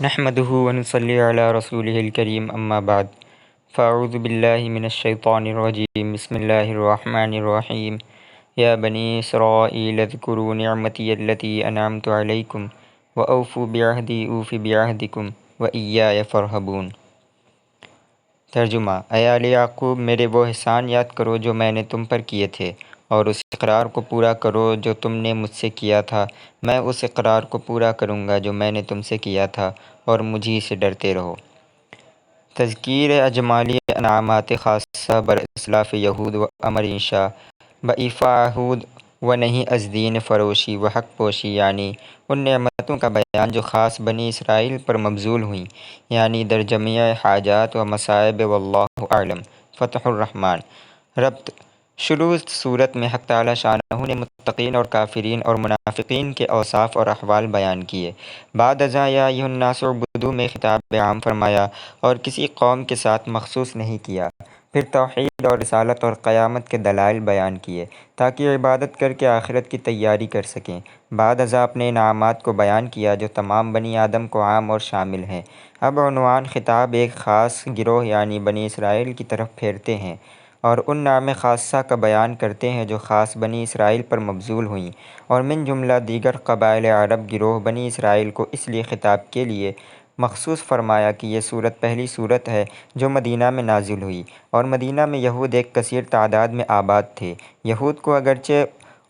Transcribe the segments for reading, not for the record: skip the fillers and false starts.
نحمده ونصلي على رسوله الكريم اما بعد فاعوذ باللہ من الشیطان الرجیم بسم اللہ الرحمن الرحیم یا بنی اسرائیل اذکروا نعمتی التي انعمت علیکم واوفوا بعہدی اوف بعہدکم وایای فارہبون۔ ترجمہ: اے آل یعقوب، میرے وہ احسان یاد کرو جو میں نے تم پر کیے تھے، اور اس اقرار کو پورا کرو جو تم نے مجھ سے کیا تھا۔ میں اس اقرار کو پورا کروں گا جو میں نے تم سے کیا تھا، اور مجھی سے ڈرتے رہو۔ تذکیر اجمالی انعامات خاصہ بر اسلاف یہود و امر انشاء بایفاء عہود و نہیں از دین فروشی و حق پوشی، یعنی ان نعمتوں کا بیان جو خاص بنی اسرائیل پر مبذول ہوئیں، یعنی در جمیع حاجات و مصائب، واللہ اعلم۔ فتح الرحمن۔ ربط: شروع صورت میں حق تعالیٰ شانہ نے متقین اور کافرین اور منافقین کے اوصاف اور احوال بیان کیے۔ بعد ازاں یا ایھا الناس اعبدوا میں خطاب عام فرمایا اور کسی قوم کے ساتھ مخصوص نہیں کیا۔ پھر توحید اور رسالت اور قیامت کے دلائل بیان کیے تاکہ عبادت کر کے آخرت کی تیاری کر سکیں۔ بعد ازاں اپنے انعامات کو بیان کیا جو تمام بنی آدم کو عام اور شامل ہیں۔ اب عنوان خطاب ایک خاص گروہ یعنی بنی اسرائیل کی طرف پھیرتے ہیں اور ان نعم خاصہ کا بیان کرتے ہیں جو خاص بنی اسرائیل پر مبذول ہوئیں، اور من جملہ دیگر قبائل عرب گروہ بنی اسرائیل کو اس لیے خطاب کے لیے مخصوص فرمایا کہ یہ صورت پہلی صورت ہے جو مدینہ میں نازل ہوئی، اور مدینہ میں یہود ایک کثیر تعداد میں آباد تھے۔ یہود کو اگرچہ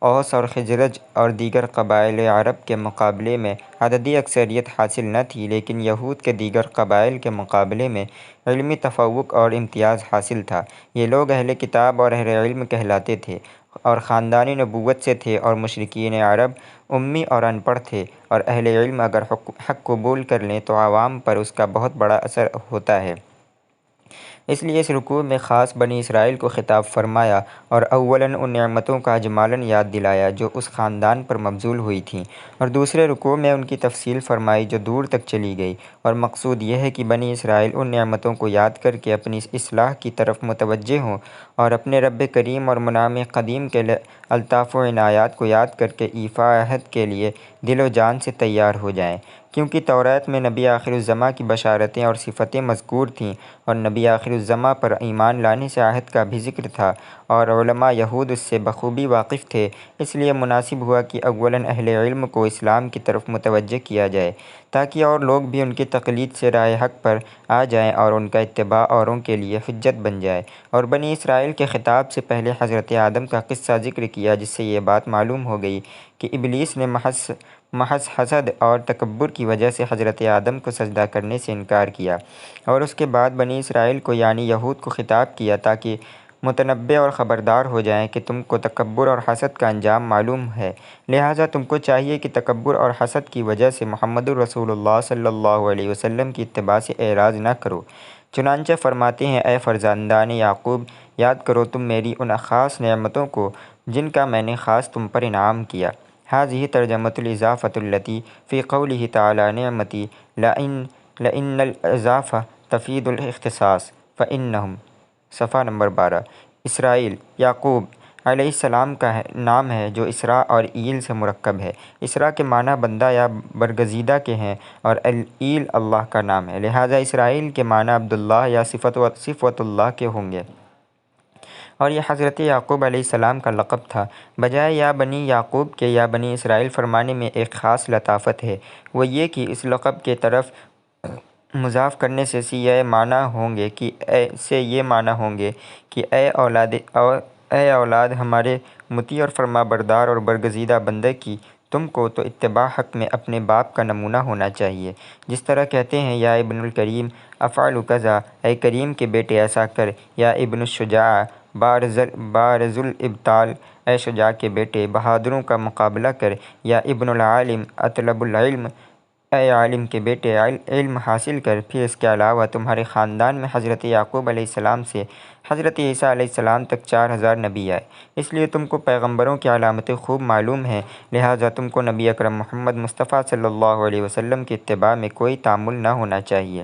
اوس اور خزرج اور دیگر قبائل عرب کے مقابلے میں عددی اکثریت حاصل نہ تھی، لیکن یہود کے دیگر قبائل کے مقابلے میں علمی تفوق اور امتیاز حاصل تھا۔ یہ لوگ اہل کتاب اور اہل علم کہلاتے تھے اور خاندان نبوت سے تھے، اور مشرکین عرب امی اور ان پڑھ تھے، اور اہل علم اگر حق قبول کر لیں تو عوام پر اس کا بہت بڑا اثر ہوتا ہے۔ اس لیے اس رکوع میں خاص بنی اسرائیل کو خطاب فرمایا اور اولاً ان نعمتوں کا اجمالاً یاد دلایا جو اس خاندان پر مبذول ہوئی تھیں، اور دوسرے رکوع میں ان کی تفصیل فرمائی جو دور تک چلی گئی، اور مقصود یہ ہے کہ بنی اسرائیل ان نعمتوں کو یاد کر کے اپنی اصلاح کی طرف متوجہ ہوں اور اپنے رب کریم اور منعم قدیم کے الطاف و عنایات کو یاد کر کے ایفاء عہد کے لیے دل و جان سے تیار ہو جائیں، کیونکہ توریت میں نبی آخر الزماں کی بشارتیں اور صفتیں مذکور تھیں، اور نبی آخر الزماں پر ایمان لانے سے عہد کا بھی ذکر تھا، اور علماء یہود اس سے بخوبی واقف تھے۔ اس لیے مناسب ہوا کہ اولاً اہل علم کو اسلام کی طرف متوجہ کیا جائے تاکہ اور لوگ بھی ان کی تقلید سے راہ حق پر آ جائیں اور ان کا اتباع اوروں کے لیے حجت بن جائے۔ اور بنی اسرائیل کے خطاب سے پہلے حضرت آدم کا قصہ ذکر کیا، جس سے یہ بات معلوم ہو گئی کہ ابلیس نے محض حسد اور تکبر کی وجہ سے حضرت آدم کو سجدہ کرنے سے انکار کیا، اور اس کے بعد بنی اسرائیل کو یعنی یہود کو خطاب کیا تاکہ متنبہ اور خبردار ہو جائیں کہ تم کو تکبر اور حسد کا انجام معلوم ہے، لہٰذا تم کو چاہیے کہ تکبر اور حسد کی وجہ سے محمد الرسول اللہ صلی اللہ علیہ وسلم کی اتباع سے اعراض نہ کرو۔ چنانچہ فرماتے ہیں، اے فرزندان یعقوب، یاد کرو تم میری ان خاص نعمتوں کو جن کا میں نے خاص تم پر انعام کیا۔ ھذہ ترجمۃ الاضافۃ التی فی قولہ تعالی نعمتی لان الاضافہ تفید الاختصاص فانہم۔ صفحہ نمبر 12۔ اسرائیل یعقوب علیہ السلام کا نام ہے جو اسراء اور ایل سے مرکب ہے۔ اسراء کے معنی بندہ یا برگزیدہ کے ہیں، اور ایل اللہ کا نام ہے، لہٰذا اسرائیل کے معنی عبداللہ یا صفوت اللہ کے ہوں گے، اور یہ حضرت یعقوب علیہ السلام کا لقب تھا۔ بجائے یا بنی یعقوب کے یا بنی اسرائیل فرمانے میں ایک خاص لطافت ہے، وہ یہ کہ اس لقب کے طرف مضاف کرنے سے یہ معنی ہوں گے کہ اے اولاد ہمارے مطیع اور فرمانبردار اور برگزیدہ بندے کی، تم کو تو اتباع حق میں اپنے باپ کا نمونہ ہونا چاہیے، جس طرح کہتے ہیں یا ابن الکریم افعل کذا، اے کریم کے بیٹے ایسا کر، یا ابن الشجاع بارز الابطال، اے شجاع کے بیٹے بہادروں کا مقابلہ کر، یا ابن العالم اطلب العلم، اے عالم کے بیٹے علم حاصل کر۔ پھر اس کے علاوہ تمہارے خاندان میں حضرت یعقوب علیہ السلام سے حضرت عیسیٰ علیہ السلام تک 4000 نبی آئے، اس لیے تم کو پیغمبروں کی علامتیں خوب معلوم ہیں، لہٰذا تم کو نبی اکرم محمد مصطفیٰ صلی اللہ علیہ وسلم کی اتباع میں کوئی تامل نہ ہونا چاہیے۔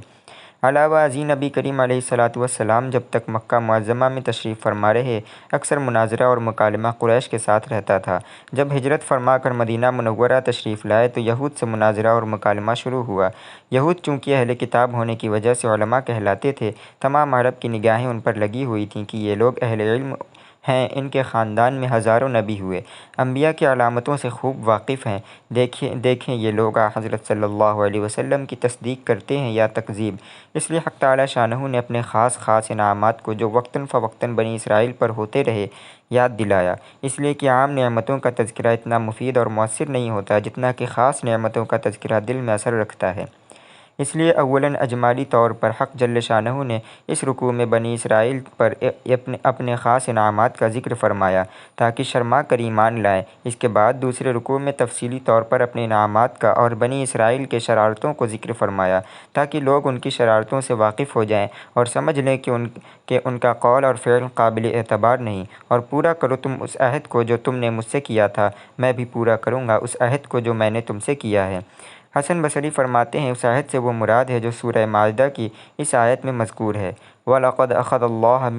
علاوہ ازیں نبی کریم علیہ الصلاۃ والسلام جب تک مکہ معظمہ میں تشریف فرما رہے اکثر مناظرہ اور مکالمہ قریش کے ساتھ رہتا تھا۔ جب ہجرت فرما کر مدینہ منورہ تشریف لائے تو یہود سے مناظرہ اور مکالمہ شروع ہوا۔ یہود چونکہ اہل کتاب ہونے کی وجہ سے علماء کہلاتے تھے، تمام عرب کی نگاہیں ان پر لگی ہوئی تھیں کہ یہ لوگ اہل علم ہیں، ان کے خاندان میں ہزاروں نبی ہوئے، انبیاء کی علامتوں سے خوب واقف ہیں، دیکھیں یہ لوگ حضرت صلی اللہ علیہ وسلم کی تصدیق کرتے ہیں یا تکذیب۔ اس لیے حق تعالیٰ شانہ نے اپنے خاص انعامات کو جو وقتاً فوقتاً بنی اسرائیل پر ہوتے رہے یاد دلایا، اس لیے کہ عام نعمتوں کا تذکرہ اتنا مفید اور مؤثر نہیں ہوتا جتنا کہ خاص نعمتوں کا تذکرہ دل میں اثر رکھتا ہے۔ اس لیے اولاً اجمالی طور پر حق جل شانہ نے اس رکوع میں بنی اسرائیل پر اپنے خاص انعامات کا ذکر فرمایا تاکہ شرما کر ایمان لائیں۔ اس کے بعد دوسرے رکوع میں تفصیلی طور پر اپنے انعامات کا اور بنی اسرائیل کے شرارتوں کو ذکر فرمایا تاکہ لوگ ان کی شرارتوں سے واقف ہو جائیں اور سمجھ لیں کہ ان کا قول اور فعل قابل اعتبار نہیں، اور پورا کرو تم اس عہد کو جو تم نے مجھ سے کیا تھا، میں بھی پورا کروں گا اس عہد کو جو میں نے تم سے کیا ہے۔ حسن بصری فرماتے ہیں اس عہد سے وہ مراد ہے جو سورہ مائدہ کی اس آیت میں مذکور ہے، وَلَقَدْ أَخَذَ اللَّهُ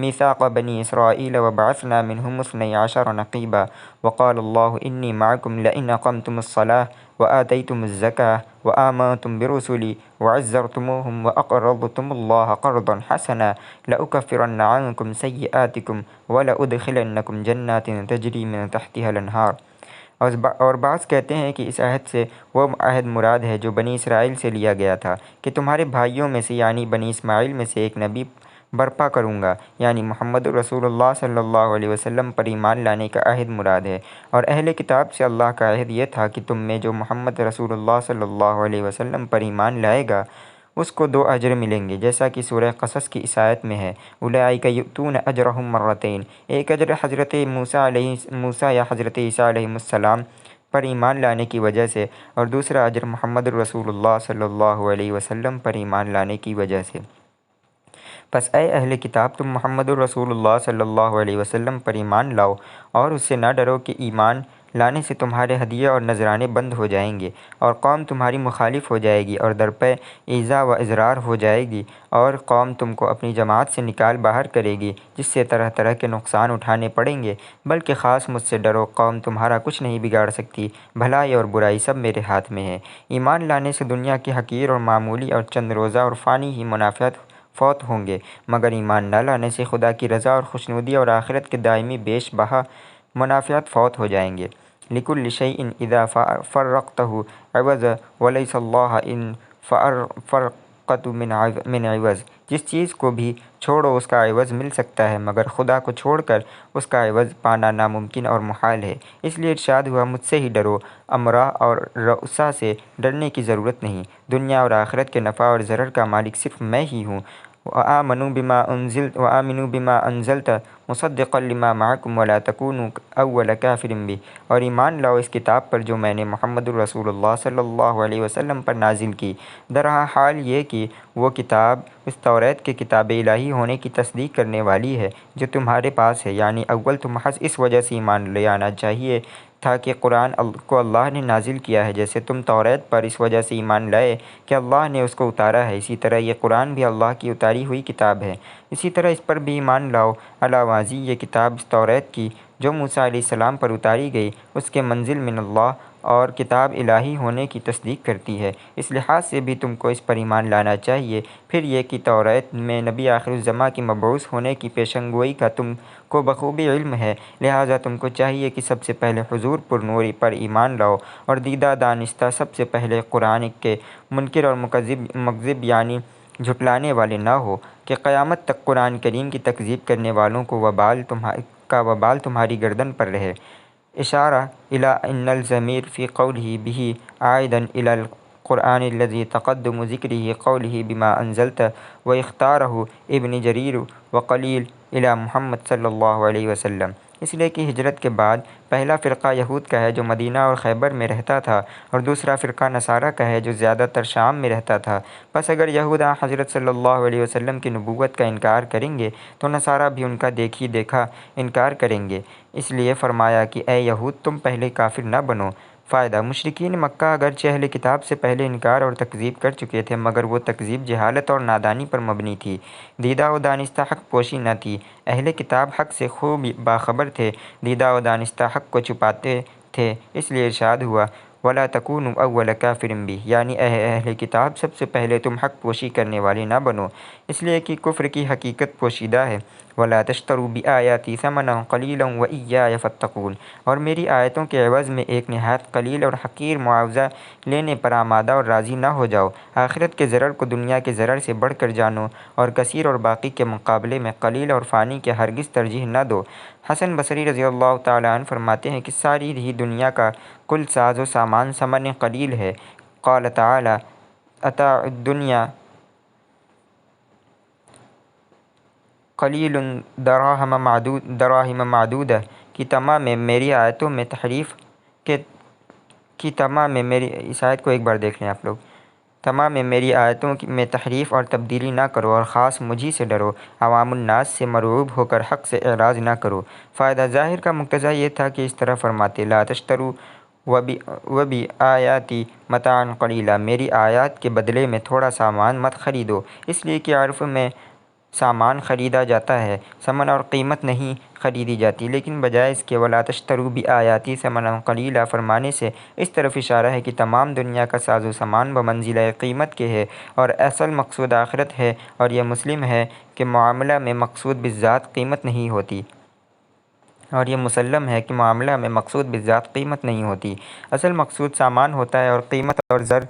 مِيثَاقَ بَنِي إِسْرَائِيلَ وَبَعَثْنَا مِنْهُمُ اثْنَيْ عَشَرَ نَقِيبًا وَقَالَ اللَّهُ إِنِّي مَعَكُمْ لَئِنْ أَقَمْتُمُ الصَّلَاةَ وَآتَيْتُمُ الزَّكَاةَ وَآمَنْتُمْ بِرُسُلِي وَعَزَّرْتُمُوهُمْ وَأَقْرَضْتُمُ اللَّهَ قَرْضًا حَسَنًا لَأُكَفِّرَنَّ عَنْكُمْ سَيِّئَاتِكُمْ وَلَأُدْخِلَنَّكُمْ جَنَّاتٍ تَجْرِي مِنْ تَحْتِهَا الْأَنْهَارُ۔ اور بعض کہتے ہیں کہ اس عہد سے وہ عہد مراد ہے جو بنی اسرائیل سے لیا گیا تھا کہ تمہارے بھائیوں میں سے یعنی بنی اسماعیل میں سے ایک نبی برپا کروں گا، یعنی محمد رسول اللہ صلی اللہ علیہ وسلم پر ایمان لانے کا عہد مراد ہے۔ اور اہل کتاب سے اللہ کا عہد یہ تھا کہ تم میں جو محمد رسول اللہ صلی اللہ علیہ وسلم پر ایمان لائے گا اس کو 2 اجر ملیں گے، جیسا کہ سورہ قصص کی اس آیت میں ہے، اولئک یؤتون اجرہم مرتین، ایک اجر حضرت موسیٰ یا حضرت عیسیٰ علیہ السلام پر ایمان لانے کی وجہ سے، اور دوسرا اجر محمد رسول اللہ صلی اللہ علیہ وسلم پر ایمان لانے کی وجہ سے۔ پس اے اہل کتاب تم محمد رسول اللہ صلی اللہ علیہ وسلم پر ایمان لاؤ اور اس سے نہ ڈرو کہ ایمان لانے سے تمہارے ہدیے اور نذرانے بند ہو جائیں گے اور قوم تمہاری مخالف ہو جائے گی اور درپے ایذا و اضرار ہو جائے گی، اور قوم تم کو اپنی جماعت سے نکال باہر کرے گی جس سے طرح طرح کے نقصان اٹھانے پڑیں گے، بلکہ خاص مجھ سے ڈرو، قوم تمہارا کچھ نہیں بگاڑ سکتی، بھلائی اور برائی سب میرے ہاتھ میں ہے۔ ایمان لانے سے دنیا کے حقیر اور معمولی اور چند روزہ اور فانی ہی منافعات فوت ہوں گے، مگر ایمان نہ لانے سے خدا کی رضا اور خوشنودی اور آخرت کے دائمی بیش بہا منافعات فوت ہو جائیں گے۔ لِكُلِّ شَيْءٍ إِذَا فَرَّقْتَهُ عِوَجًا وَلَيْسَ اللَّهَ إِنْ فَرَّقْتَ مِنْ عِوَجٍ، جس چیز کو بھی چھوڑو اس کا عوض مل سکتا ہے، مگر خدا کو چھوڑ کر اس کا عوض پانا ناممکن اور محال ہے۔ اس لیے ارشاد ہوا مجھ سے ہی ڈرو، امراء اور رؤساء سے ڈرنے کی ضرورت نہیں، دنیا اور آخرت کے نفع اور ضرر کا مالک صرف میں ہی ہوں۔ وَآمِنُوا بِمَا أَنزَلْتَ مُصَدِّقًا لِمَا مَعَكُمْ وَلَا تَكُونُوا أَوَّلَ كَافِرٍ بِهِ، اور ایمان لاؤ اس کتاب پر جو میں نے محمد رسول اللہ صلی اللہ علیہ وسلم پر نازل کی، درحال حال یہ کہ وہ کتاب اس توریت کے کتاب الہی ہونے کی تصدیق کرنے والی ہے جو تمہارے پاس ہے، یعنی اول تو محض اس وجہ سے ایمان لے آنا چاہیے تھا کہ قرآن کو اللہ نے نازل کیا ہے، جیسے تم توریت پر اس وجہ سے ایمان لائے کہ اللہ نے اس کو اتارا ہے، اسی طرح یہ قرآن بھی اللہ کی اتاری ہوئی کتاب ہے، اسی طرح اس پر بھی ایمان لاؤ۔ علاوہ ازیں یہ کتاب اس توریت کی جو موسیٰ علیہ السلام پر اتاری گئی اس کے منزل من اللہ اور کتاب الہی ہونے کی تصدیق کرتی ہے، اس لحاظ سے بھی تم کو اس پر ایمان لانا چاہیے۔ پھر یہ کہ توریت میں نبی آخر الزماں کی مبعوث ہونے کی پیشن گوئی کا تم کو بخوبی علم ہے، لہٰذا تم کو چاہیے کہ سب سے پہلے حضور پر نور پر ایمان لاؤ اور دیدہ دانستہ سب سے پہلے قرآن کے منکر اور مکذب یعنی جھٹلانے والے نہ ہو کہ قیامت تک قرآن کریم کی تکذیب کرنے والوں کو وبال تمہاری گردن پر رہے۔ اشارہ الی ان الضمیر فی قولہ بہ عائد الی القرآن الذی تقدم ذکرہ قولہ بما انزلت و اختارہ ابن جریر وقلیل الی محمد صلی اللہ علیہ وسلم، اس لیے کہ ہجرت کے بعد پہلا فرقہ یہود کا ہے جو مدینہ اور خیبر میں رہتا تھا، اور دوسرا فرقہ نصارہ کا ہے جو زیادہ تر شام میں رہتا تھا۔ پس اگر یہود حضرت صلی اللہ علیہ وسلم کی نبوت کا انکار کریں گے تو نصارہ بھی ان کا دیکھا انکار کریں گے، اس لیے فرمایا کہ اے یہود تم پہلے کافر نہ بنو، فائدہ: مشرکین مکہ اگرچہ اہل کتاب سے پہلے انکار اور تکذیب کر چکے تھے، مگر وہ تکذیب جہالت اور نادانی پر مبنی تھی، دیدہ و دانستہ حق پوشی نہ تھی۔ اہل کتاب حق سے خوب باخبر تھے، دیدہ و دانستہ حق کو چھپاتے تھے، اس لیے ارشاد ہوا وَلَا تَكُونُوا أَوَّلَ كَافِرٍ بِهِ، یعنی اہل کتاب سب سے پہلے تم حق پوشی کرنے والے نہ بنو، اس لیے کہ کفر کی حقیقت پوشیدہ ہے۔ وَلَا تَشْتَرُوا بِآيَاتِي ثَمَنًا قَلِيلًا وَإِيَّايَ فَاتَّقُونِ، اور میری آیتوں کے عوض میں ایک نہایت قلیل اور حقیر معاوضہ لینے پر آمادہ اور راضی نہ ہو جاؤ۔ آخرت کے ضرر کو دنیا کے ضرر سے بڑھ کر جانو، اور کثیر اور باقی کے مقابلے میں قلیل اور فانی کے ہرگز ترجیح نہ دو۔ حسن بصری رضی اللہ تعالیٰ عنہ فرماتے ہیں کہ ساری ہی دنیا کا کل ساز و سامان ثمن قلیل ہے۔ قال تعالیٰ اتاع الدنیا قلیل دراہم معدودہ کی تمام میری آیتوں میں تحریف کی تمام میری اس آیت کو ایک بار دیکھ لیں آپ لوگ۔ تمام میری آیتوں میں تحریف اور تبدیلی نہ کرو، اور خاص مجھی سے ڈرو، عوام الناس سے مرعوب ہو کر حق سے اعراض نہ کرو۔ فائدہ: ظاہر کا مقتضا یہ تھا کہ اس طرح فرماتے لا تشتروا وبآیاتی متاعا قلیلا، میری آیات کے بدلے میں تھوڑا سامان مت خریدو، اس لیے کہ عرف میں سامان خریدا جاتا ہے، ثمن اور قیمت نہیں خریدی جاتی، لیکن بجائے اس کے وَلَا تَشْتَرُوا بِآیَاتِی ثَمَنًا قَلِیلًا فرمانے سے اس طرف اشارہ ہے کہ تمام دنیا کا ساز و سامان بمنزلہ قیمت کے ہے، اور اصل مقصود آخرت ہے، اور یہ مسلم ہے کہ معاملہ میں مقصود بالذات قیمت نہیں ہوتی۔ اصل مقصود سامان ہوتا ہے، اور قیمت اور زر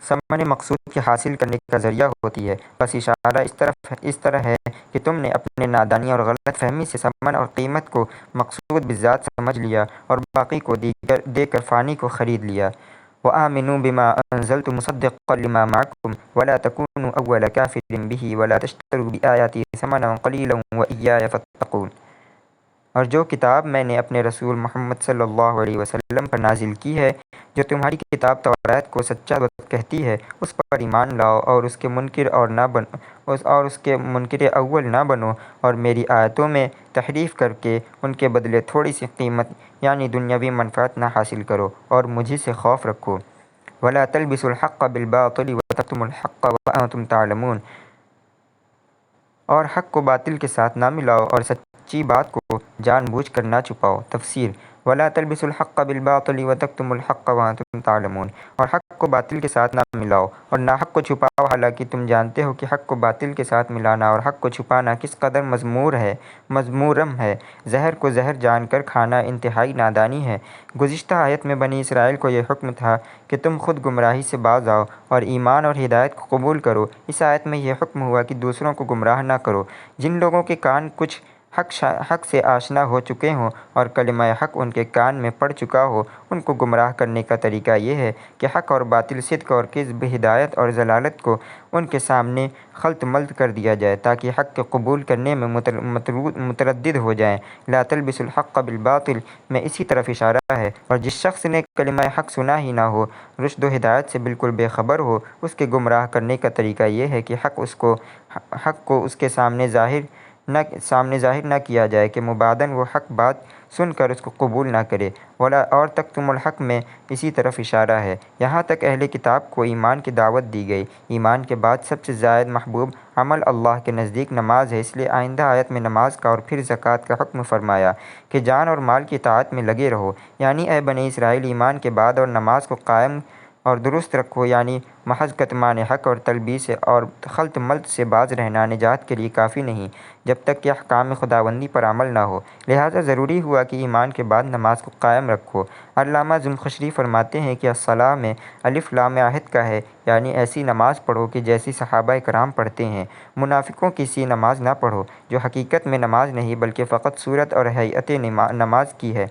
ثمن مقصود کے حاصل کرنے کا ذریعہ ہوتی ہے۔ بس اشارہ اس طرح ہے کہ تم نے اپنے نادانی اور غلط فہمی سے ثمن اور قیمت کو مقصود بالذات سمجھ لیا، اور باقی کو دے کر فانی کو خرید لیا۔ وَآمِنُوا بِمَا أَنزَلْتُ مُصَدِّقًا لِمَا مَعَكُمْ وَلَا تَكُونُوا أَوَّلَ كَافِرٍ بِهِ وَلَا تَشْتَرُوا بِآيَاتِي ثَمَنًا قَلِيلًا وَإِيَّايَ فَاتَّقُونِ، اور جو کتاب میں نے اپنے رسول محمد صلی اللہ علیہ وسلم پر نازل کی ہے، جو تمہاری کتاب توریت کو سچا کہتی ہے، اس پر ایمان لاؤ، اور اس کے منکر اول نہ بنو، اور میری آیتوں میں تحریف کر کے ان کے بدلے تھوڑی سی قیمت یعنی دنیاوی منفعت نہ حاصل کرو، اور مجھ سے خوف رکھو۔ وَلَا تَلْبِسُوا الْحَقَّ بِالْبَاطِلِ وَتَكْتُمُوا الْحَقَّ وَأَنْتُمْ تَعْلَمُونَ، اور حق کو باطل کے ساتھ نہ ملاؤ، اور سچی بات کو جان بوجھ کر نہ چھپاؤ۔ تفسیر: وَلَا تَلْبِسُوا الْحَقَّ بِالْبَاطِلِ وَتَكْتُمُوا الْحَقَّ وَأَنْتُمْ تَعْلَمُونَ، اور حق کو باطل کے ساتھ نہ ملاؤ اور نہ حق کو چھپاؤ، حالانکہ تم جانتے ہو کہ حق کو باطل کے ساتھ ملانا اور حق کو چھپانا کس قدر مذموم ہے۔ زہر کو زہر جان کر کھانا انتہائی نادانی ہے۔ گزشتہ آیت میں بنی اسرائیل کو یہ حکم تھا کہ تم خود گمراہی سے باز آؤ اور ایمان اور ہدایت کو قبول کرو۔ اس آیت میں یہ حکم ہوا کہ دوسروں کو گمراہ نہ کرو۔ جن لوگوں کے کان کچھ حق سے آشنا ہو چکے ہوں اور کلمہ حق ان کے کان میں پڑ چکا ہو، ان کو گمراہ کرنے کا طریقہ یہ ہے کہ حق اور باطل، صدق اور کذب، ہدایت اور ضلالت کو ان کے سامنے خلط ملط کر دیا جائے تاکہ حق کے قبول کرنے میں متردد ہو جائیں۔ لا تلبسوا الحق بالباطل میں اسی طرف اشارہ ہے، اور جس شخص نے کلمہ حق سنا ہی نہ ہو، رشد و ہدایت سے بالکل بے خبر ہو، اس کے گمراہ کرنے کا طریقہ یہ ہے کہ حق کو اس کے سامنے ظاہر نہ کیا جائے کہ مباداً وہ حق بات سن کر اس کو قبول نہ کرے۔ اور تکتم الحق میں اسی طرف اشارہ ہے۔ یہاں تک اہل کتاب کو ایمان کی دعوت دی گئی۔ ایمان کے بعد سب سے زائد محبوب عمل اللہ کے نزدیک نماز ہے، اس لیے آئندہ آیت میں نماز کا اور پھر زکوٰۃ کا حکم فرمایا کہ جان اور مال کی اطاعت میں لگے رہو، یعنی اے بنی اسرائیل ایمان کے بعد اور نماز کو قائم اور درست رکھو، یعنی محض کتمان حق اور تلبیس اور خلط ملط سے باز رہنا نجات کے لیے کافی نہیں جب تک کہ احکام خداوندی پر عمل نہ ہو، لہٰذا ضروری ہوا کہ ایمان کے بعد نماز کو قائم رکھو۔ علامہ زمخشری فرماتے ہیں کہ الصلاۃ میں الف لام عہد کا ہے، یعنی ایسی نماز پڑھو کہ جیسی صحابہ کرام پڑھتے ہیں، منافقوں کی سی نماز نہ پڑھو جو حقیقت میں نماز نہیں بلکہ فقط صورت اور ہیئت نماز کی ہے،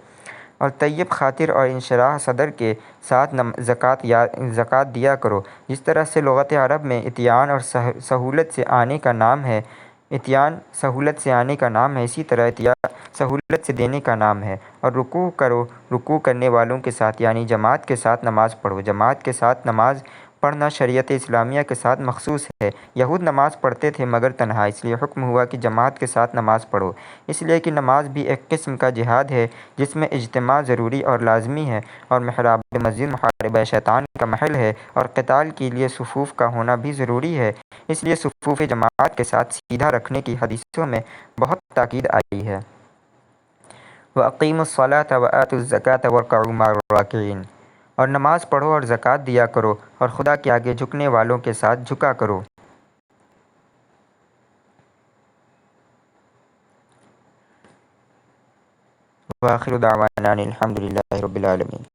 اور طیب خاطر اور انشراح صدر کے ساتھ زکوٰۃ دیا کرو۔ جس طرح سے لغت عرب میں اتیان اور سہولت سے آنے کا نام ہے، اسی طرح عطیہ سہولت سے دینے کا نام ہے۔ اور رکوع کرنے والوں کے ساتھ یعنی جماعت کے ساتھ نماز پڑھو۔ جماعت کے ساتھ نماز پڑھنا شریعت اسلامیہ کے ساتھ مخصوص ہے۔ یہود نماز پڑھتے تھے مگر تنہا، اس لیے حکم ہوا کہ جماعت کے ساتھ نماز پڑھو، اس لیے کہ نماز بھی ایک قسم کا جہاد ہے جس میں اجتماع ضروری اور لازمی ہے، اور محراب مسجد محاربہ شیطان کا محل ہے، اور قتال کے لیے صفوف کا ہونا بھی ضروری ہے، اس لیے صفوف جماعت کے ساتھ سیدھا رکھنے کی حدیثوں میں بہت تاکید آئی ہے۔ وَأَقِیمُوا الصَّلَاةَ وَآتُوا الزَّکَاةَ وَارْکَعُوا مَعَ الرَّاکِعِینَ، اور نماز پڑھو اور زکوٰۃ دیا کرو اور خدا کے آگے جھکنے والوں کے ساتھ جھکا کرو۔ وآخر دعوانا ان الحمد للہ رب العالمین۔